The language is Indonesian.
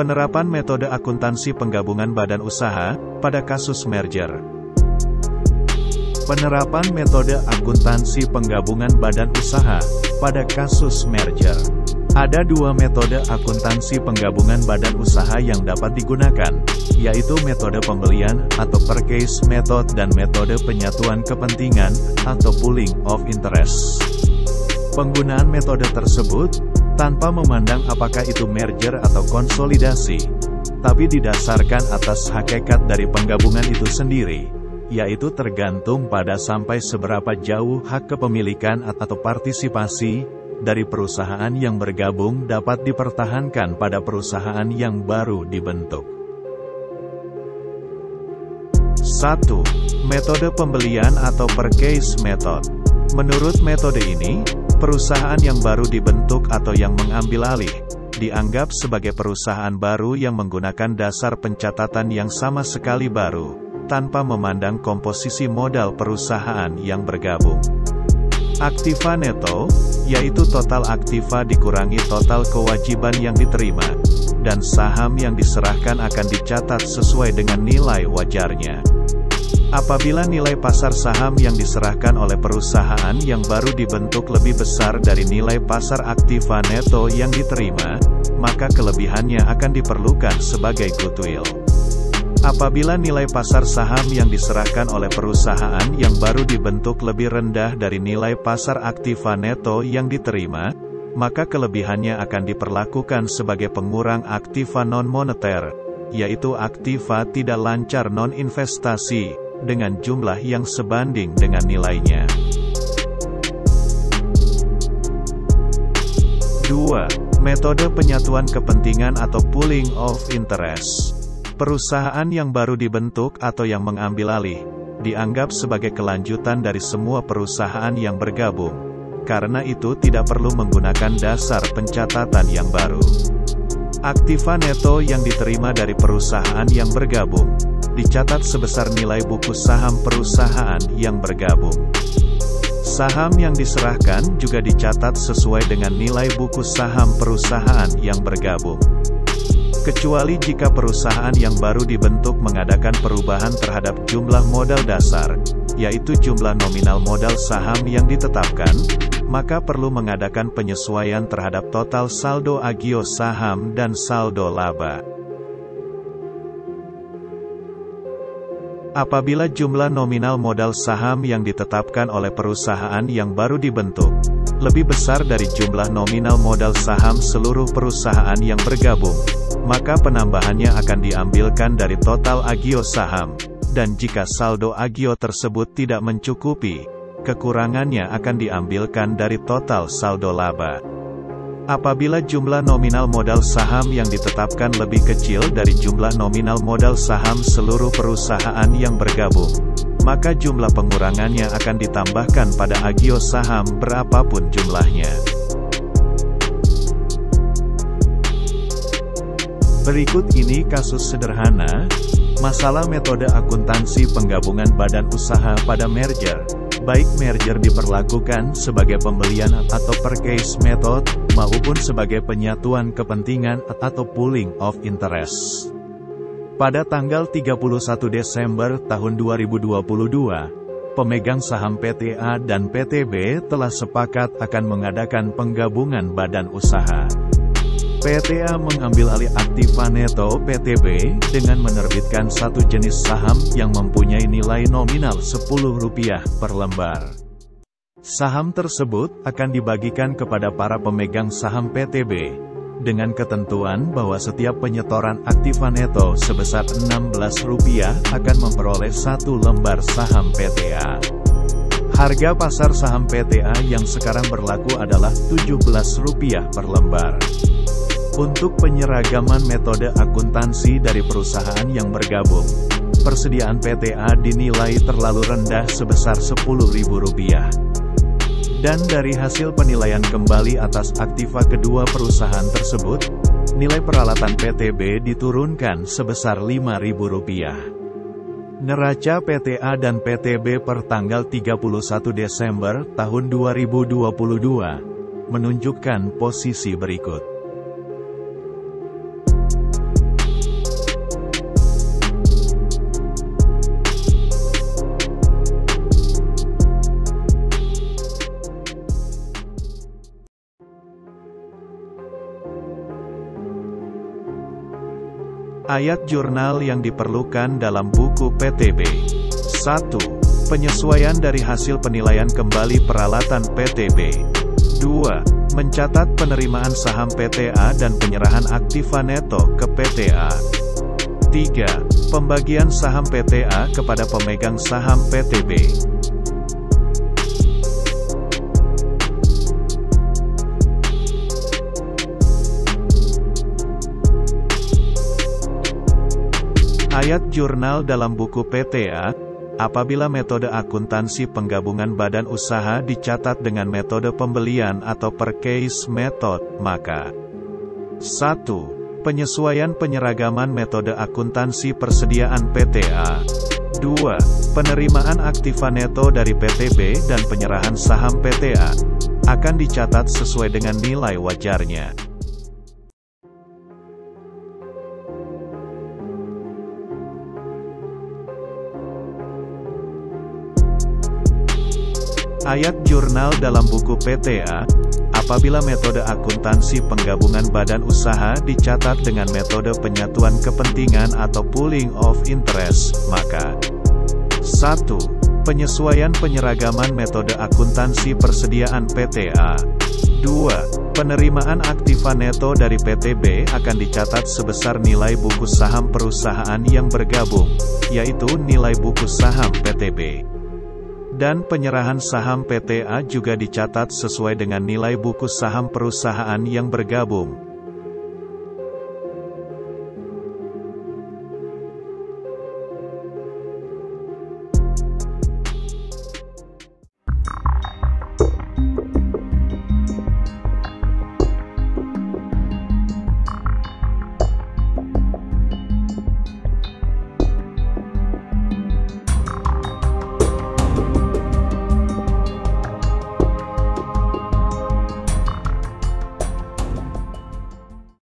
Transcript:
Penerapan metode akuntansi penggabungan badan usaha pada kasus merger. Penerapan metode akuntansi penggabungan badan usaha pada kasus merger. Ada dua metode akuntansi penggabungan badan usaha yang dapat digunakan, yaitu metode pembelian atau purchase method dan metode penyatuan kepentingan atau pooling of interest. Penggunaan metode tersebut tanpa memandang apakah itu merger atau konsolidasi, tapi didasarkan atas hakikat dari penggabungan itu sendiri, yaitu tergantung pada sampai seberapa jauh hak kepemilikan atau partisipasi dari perusahaan yang bergabung dapat dipertahankan pada perusahaan yang baru dibentuk. 1. Metode pembelian atau purchase method. Menurut metode ini, perusahaan yang baru dibentuk atau yang mengambil alih, dianggap sebagai perusahaan baru yang menggunakan dasar pencatatan yang sama sekali baru, tanpa memandang komposisi modal perusahaan yang bergabung. Aktiva neto, yaitu total aktiva dikurangi total kewajiban yang diterima, dan saham yang diserahkan akan dicatat sesuai dengan nilai wajarnya. Apabila nilai pasar saham yang diserahkan oleh perusahaan yang baru dibentuk lebih besar dari nilai pasar aktiva neto yang diterima, maka kelebihannya akan diperlukan sebagai goodwill. Apabila nilai pasar saham yang diserahkan oleh perusahaan yang baru dibentuk lebih rendah dari nilai pasar aktiva neto yang diterima, maka kelebihannya akan diperlakukan sebagai pengurang aktiva non-moneter, yaitu aktiva tidak lancar non-investasi, dengan jumlah yang sebanding dengan nilainya. 2. Metode penyatuan kepentingan atau pooling of interest. Perusahaan yang baru dibentuk atau yang mengambil alih, dianggap sebagai kelanjutan dari semua perusahaan yang bergabung. Karena itu tidak perlu menggunakan dasar pencatatan yang baru. Aktiva neto yang diterima dari perusahaan yang bergabung, dicatat sebesar nilai buku saham perusahaan yang bergabung. Saham yang diserahkan juga dicatat sesuai dengan nilai buku saham perusahaan yang bergabung. Kecuali jika perusahaan yang baru dibentuk mengadakan perubahan terhadap jumlah modal dasar, yaitu jumlah nominal modal saham yang ditetapkan, maka perlu mengadakan penyesuaian terhadap total saldo agio saham dan saldo laba. Apabila jumlah nominal modal saham yang ditetapkan oleh perusahaan yang baru dibentuk lebih besar dari jumlah nominal modal saham seluruh perusahaan yang bergabung, maka penambahannya akan diambilkan dari total agio saham, dan jika saldo agio tersebut tidak mencukupi, kekurangannya akan diambilkan dari total saldo laba. Apabila jumlah nominal modal saham yang ditetapkan lebih kecil dari jumlah nominal modal saham seluruh perusahaan yang bergabung, maka jumlah pengurangannya akan ditambahkan pada agio saham berapapun jumlahnya. Berikut ini kasus sederhana, masalah metode akuntansi penggabungan badan usaha pada merger. Baik merger diperlakukan sebagai pembelian atau purchase method, maupun sebagai penyatuan kepentingan atau pooling of interest. Pada tanggal 31 Desember tahun 2022, pemegang saham PTA dan PTB telah sepakat akan mengadakan penggabungan badan usaha. PTA mengambil alih aktiva neto PTB dengan menerbitkan satu jenis saham yang mempunyai nilai nominal Rp10 per lembar. Saham tersebut akan dibagikan kepada para pemegang saham PTB, dengan ketentuan bahwa setiap penyetoran aktiva neto sebesar Rp16 akan memperoleh satu lembar saham PTA. Harga pasar saham PTA yang sekarang berlaku adalah Rp17 per lembar. Untuk penyeragaman metode akuntansi dari perusahaan yang bergabung, persediaan PTA dinilai terlalu rendah sebesar Rp10.000. Dan dari hasil penilaian kembali atas aktiva kedua perusahaan tersebut, nilai peralatan PTB diturunkan sebesar Rp5.000. Neraca PTA dan PTB per tanggal 31 Desember tahun 2022 menunjukkan posisi berikut. Ayat jurnal yang diperlukan dalam buku PTB. 1. Penyesuaian dari hasil penilaian kembali peralatan PTB. 2. Mencatat penerimaan saham PTA dan penyerahan aktiva neto ke PTA. 3. Pembagian saham PTA kepada pemegang saham PTB. Ayat jurnal dalam buku PTA, apabila metode akuntansi penggabungan badan usaha dicatat dengan metode pembelian atau per case method, maka 1. Penyesuaian penyeragaman metode akuntansi persediaan PTA. 2. Penerimaan aktiva neto dari PTB dan penyerahan saham PTA akan dicatat sesuai dengan nilai wajarnya. Ayat jurnal dalam buku PTA, apabila metode akuntansi penggabungan badan usaha dicatat dengan metode penyatuan kepentingan atau pooling of interest, maka 1. Penyesuaian penyeragaman metode akuntansi persediaan PTA. 2. Penerimaan aktiva neto dari PTB akan dicatat sebesar nilai buku saham perusahaan yang bergabung, yaitu nilai buku saham PTB. Dan penyerahan saham PTA juga dicatat sesuai dengan nilai buku saham perusahaan yang bergabung,